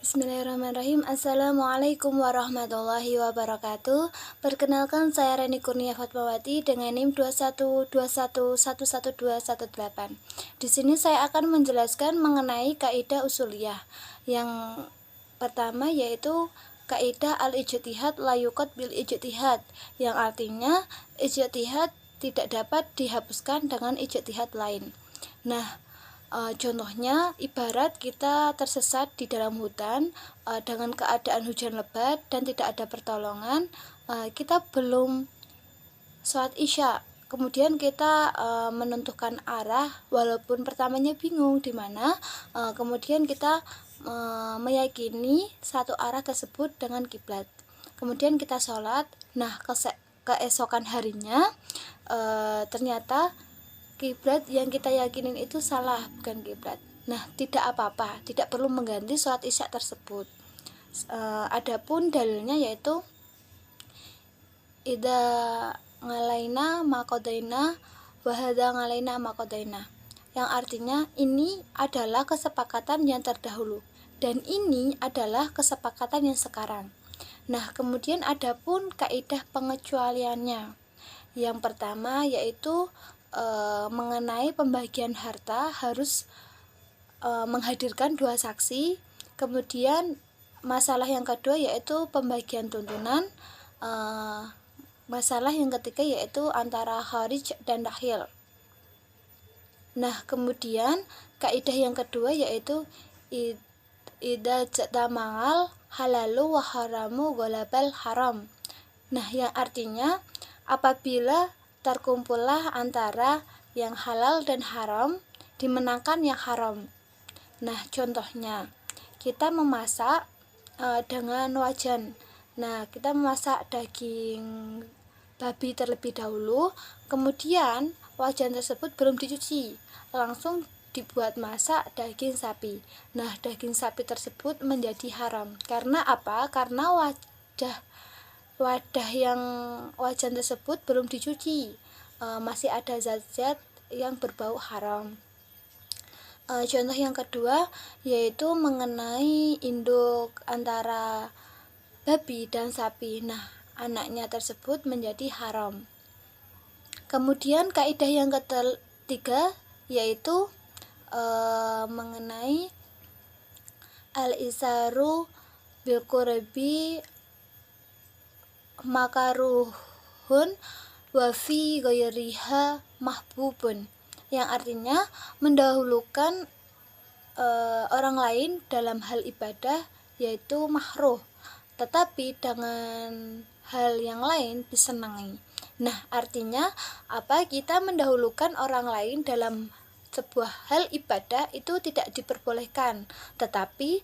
Bismillahirrahmanirrahim. Assalamualaikum warahmatullahi wabarakatuh. Perkenalkan, saya Reni Kurnia Fatmawati dengan NIM 212111118. Di sini saya akan menjelaskan mengenai kaidah usuliyah. Yang pertama yaitu kaidah al-ijtihad la yuqad bil ijtihad, yang artinya ijtihad tidak dapat dihapuskan dengan ijtihad lain. Nah, contohnya ibarat kita tersesat di dalam hutan dengan keadaan hujan lebat dan tidak ada pertolongan. Kita belum sholat isya, kemudian kita menentukan arah walaupun pertamanya bingung di mana, kemudian kita meyakini satu arah tersebut dengan kiblat, kemudian kita sholat. Nah, keesokan harinya ternyata kiblat yang kita yakinin itu salah, bukan kiblat. Nah, tidak apa-apa, tidak perlu mengganti sholat isya tersebut. Adapun dalilnya yaitu idza ngalaina maqadaina wa hadza ngalaina maqadaina, yang artinya ini adalah kesepakatan yang terdahulu dan ini adalah kesepakatan yang sekarang. Nah, kemudian adapun kaidah pengecualiannya. Yang pertama yaitu mengenai pembagian harta harus menghadirkan dua saksi. Kemudian masalah yang kedua yaitu pembagian tuntunan. Masalah yang ketiga yaitu antara kharij dan dakhil. Nah, kemudian kaidah yang kedua yaitu idza jatamal halalu wa haramu ghalabal haram. Nah, yang artinya apabila terkumpullah antara yang halal dan haram, dimenangkan yang haram. Nah, contohnya kita memasak dengan wajan. Nah, kita memasak daging babi terlebih dahulu, kemudian wajan tersebut belum dicuci, langsung dibuat masak daging sapi. Nah, daging sapi tersebut menjadi haram. Karena apa? Karena wadah yang wajan tersebut belum dicuci, masih ada zat-zat yang berbau haram. Contoh yang kedua yaitu mengenai induk antara babi dan sapi. Nah, anaknya tersebut menjadi haram. Kemudian kaidah yang ketiga yaitu mengenai al-isaru bil qurbi makaruhun wa fi ghairiha mahbubun, yang artinya mendahulukan orang lain dalam hal ibadah yaitu makruh, tetapi dengan hal yang lain disenangi. Nah, artinya apa? Kita mendahulukan orang lain dalam sebuah hal ibadah itu tidak diperbolehkan, tetapi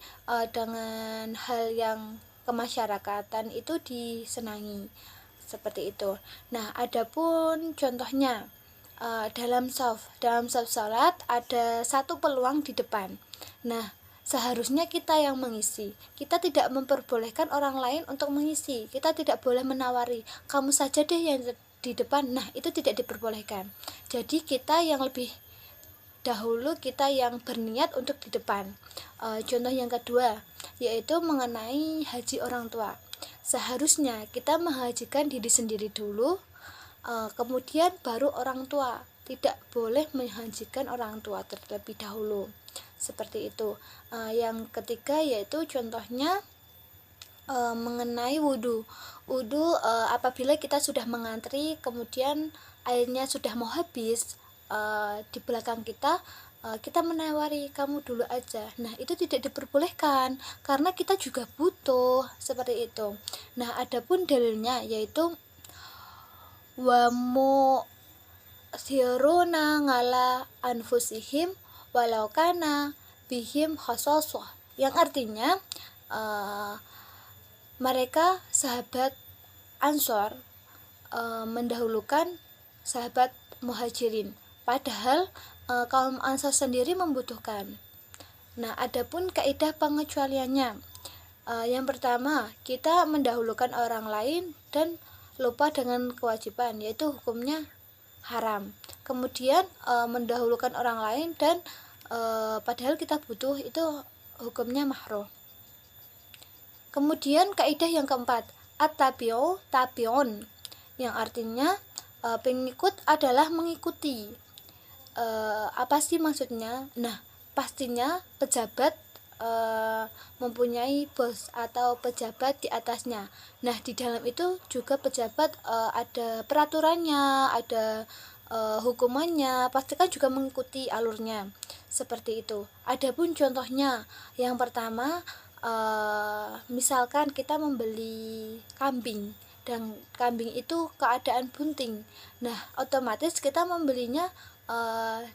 dengan hal yang kemasyarakatan itu disenangi, seperti itu. Nah, adapun contohnya dalam saf salat ada satu peluang di depan. Nah, seharusnya kita yang mengisi. Kita tidak memperbolehkan orang lain untuk mengisi. Kita tidak boleh menawari, kamu saja deh yang di depan. Nah, itu tidak diperbolehkan. Jadi kita yang lebih dahulu, kita yang berniat untuk di depan. Contoh yang kedua yaitu mengenai haji orang tua. Seharusnya kita menghajikan diri sendiri dulu, kemudian baru orang tua. Tidak boleh menghajikan orang tua terlebih dahulu, seperti itu. Yang ketiga yaitu contohnya mengenai wudhu. Apabila kita sudah mengantri, kemudian airnya sudah mau habis, di belakang kita menawari, kamu dulu aja. Nah, itu tidak diperbolehkan karena kita juga butuh, seperti itu. Nah, adapun dalilnya yaitu wa mu'thiruna ngala anfusihim walau kana bihim khasasah, yang artinya mereka sahabat Ansor mendahulukan sahabat Muhajirin, padahal kaum Ansor sendiri membutuhkan. Nah, adapun kaidah pengecualiannya, yang pertama kita mendahulukan orang lain dan lupa dengan kewajiban, yaitu hukumnya haram. Kemudian mendahulukan orang lain dan padahal kita butuh, itu hukumnya makruh. Kemudian kaidah yang keempat, at-tabi'u tabi'un, yang artinya pengikut adalah mengikuti. Apa sih maksudnya? Nah, pastinya pejabat mempunyai bos atau pejabat di atasnya. Nah, di dalam itu juga pejabat ada peraturannya, ada hukumannya, pastikan juga mengikuti alurnya. Seperti itu. Adapun contohnya, yang pertama, misalkan kita membeli kambing dan kambing itu keadaan bunting. Nah, otomatis kita membelinya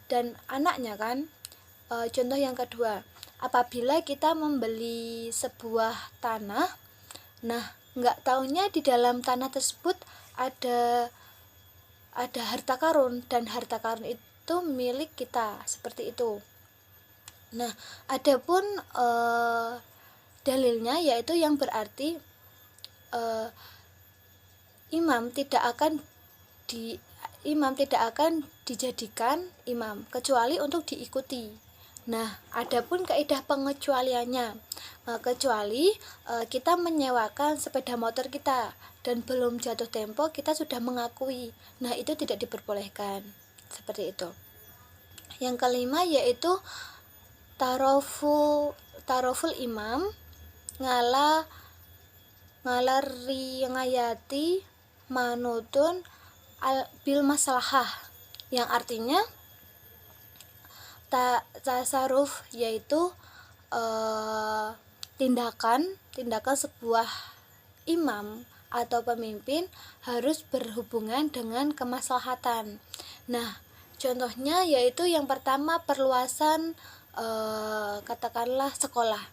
dan anaknya kan. Contoh yang kedua, apabila kita membeli sebuah tanah, nah nggak taunya di dalam tanah tersebut ada harta karun, dan harta karun itu milik kita, seperti itu. Nah, adapun dalilnya yaitu yang berarti imam tidak akan dijadikan imam kecuali untuk diikuti. Nah, adapun kaidah pengecualiannya, kecuali kita menyewakan sepeda motor kita dan belum jatuh tempo kita sudah mengakui, nah itu tidak diperbolehkan, seperti itu. Yang kelima yaitu taroful imam ngayati manutun bil maslahah, yang artinya tasaruf yaitu tindakan sebuah imam atau pemimpin harus berhubungan dengan kemaslahatan. Nah, contohnya yaitu yang pertama perluasan katakanlah sekolah,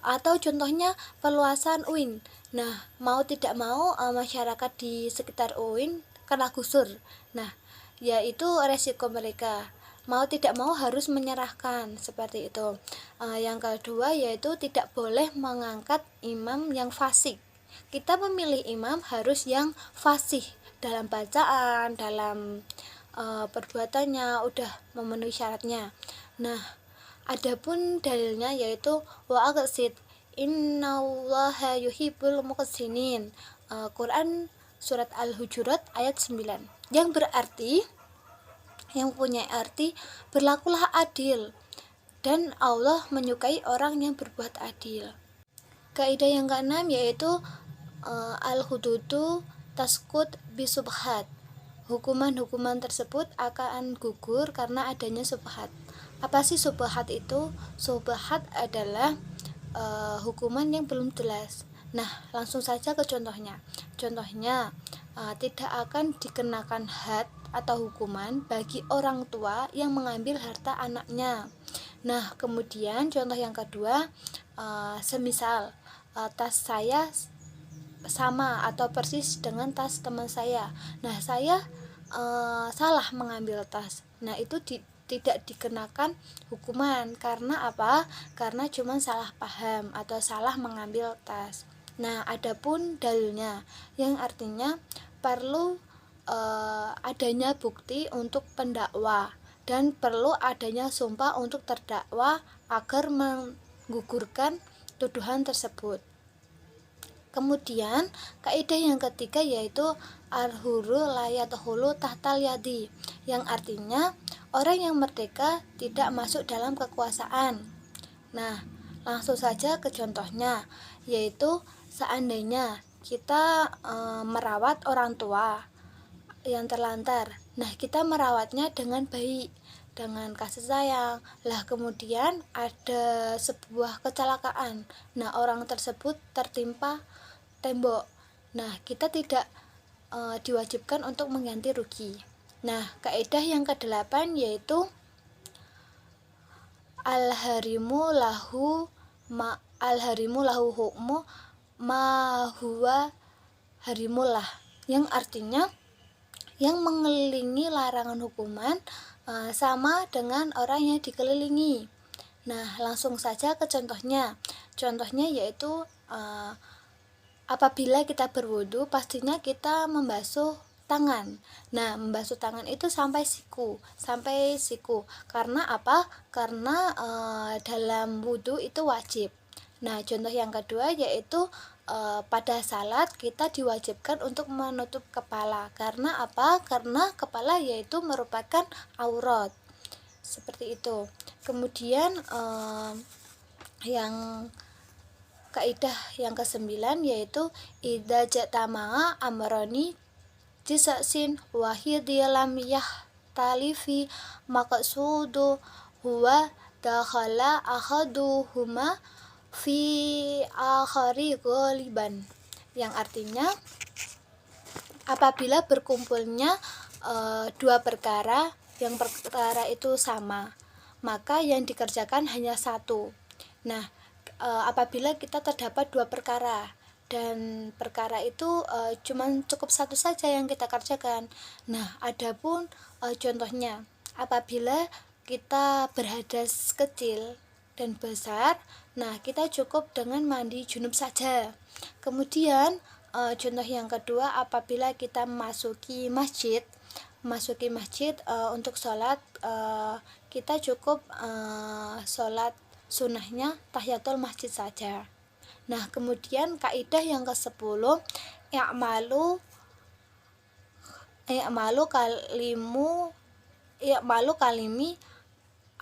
atau contohnya perluasan UIN. Nah, mau tidak mau masyarakat di sekitar UIN kena gusur. Nah, yaitu resiko mereka. Mau tidak mau harus menyerahkan, seperti itu. Yang kedua yaitu tidak boleh mengangkat imam yang fasik. Kita memilih imam harus yang fasih dalam bacaan, dalam perbuatannya udah memenuhi syaratnya. Nah, adapun dalilnya yaitu wa aqsid innallaha yuhibbul muqsinin, Quran surat Al-Hujurat ayat 9, yang punya arti berlakulah adil, dan Allah menyukai orang yang berbuat adil. Kaidah yang keenam yaitu al-hududu taskut bisubhat, hukuman-hukuman tersebut akan gugur karena adanya subhat. Apa sih subhat itu? Subhat adalah hukuman yang belum jelas. Nah, langsung saja ke contohnya. Tidak akan dikenakan had atau hukuman bagi orang tua yang mengambil harta anaknya. Nah, kemudian contoh yang kedua, semisal tas saya sama atau persis dengan tas teman saya. Nah, saya salah mengambil tas. Nah, itu tidak dikenakan hukuman. Karena apa? Karena cuma salah paham atau salah mengambil tas. Nah, adapun dalilnya, yang artinya perlu adanya bukti untuk pendakwa dan perlu adanya sumpah untuk terdakwa agar menggugurkan tuduhan tersebut. Kemudian kaidah yang ketiga yaitu al-hurru la yadkhulu tahtal yadi, yang artinya orang yang merdeka tidak masuk dalam kekuasaan. Nah, langsung saja ke contohnya, yaitu seandainya kita merawat orang tua yang terlantar. Nah, kita merawatnya dengan baik, dengan kasih sayang. Lah, kemudian ada sebuah kecelakaan. Nah, orang tersebut tertimpa tembok. Nah, kita tidak diwajibkan untuk mengganti rugi. Nah, kaidah yang ke-8 yaitu al-harimu lahu hukmu ma huwa harimullah, yang artinya yang mengelilingi larangan hukuman sama dengan orang yang dikelilingi. Nah, langsung saja ke contohnya. Contohnya yaitu apabila kita berwudu, pastinya kita membasuh tangan. Nah, membasuh tangan itu sampai siku. Karena apa? Karena dalam wudu itu wajib. Nah, contoh yang kedua yaitu pada salat kita diwajibkan untuk menutup kepala. Karena apa? Karena kepala yaitu merupakan aurat. Seperti itu. Kemudian yang kaidah yang kesembilan yaitu idza jatama'a amrani jisaksin wahidi lam yahtalifi maqsudu huwa dakhala ahaduhuma fi akhari ghaliban, yang artinya apabila berkumpulnya dua perkara, yang perkara itu sama, maka yang dikerjakan hanya satu. Nah, apabila kita terdapat dua perkara dan perkara itu cuman cukup satu saja yang kita kerjakan. Nah, adapun contohnya apabila kita berhadas kecil dan besar, nah kita cukup dengan mandi junub saja. Kemudian contoh yang kedua, apabila kita memasuki masjid untuk sholat, kita cukup sholat sunnahnya tahiyatul masjid saja. Nah, kemudian kaidah yang ke-10, i'malu kalimi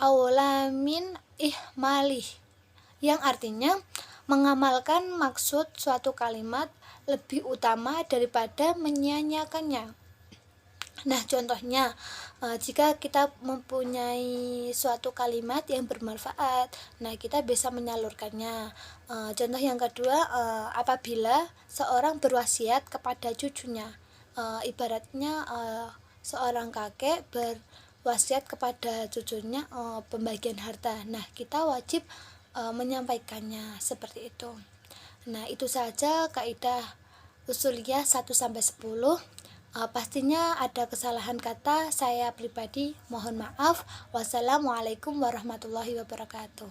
aulamin ihmalih, yang artinya mengamalkan maksud suatu kalimat lebih utama daripada menyia-nyiakannya. Nah, contohnya jika kita mempunyai suatu kalimat yang bermanfaat, nah kita bisa menyalurkannya. Contoh yang kedua, apabila seorang berwasiat kepada cucunya, ibaratnya seorang kakek berwasiat kepada cucunya pembagian harta. Nah, kita wajib menyampaikannya seperti itu. Nah, itu saja kaidah usuliyah 1-10. Pastinya ada kesalahan kata, saya pribadi mohon maaf. Wassalamualaikum warahmatullahi wabarakatuh.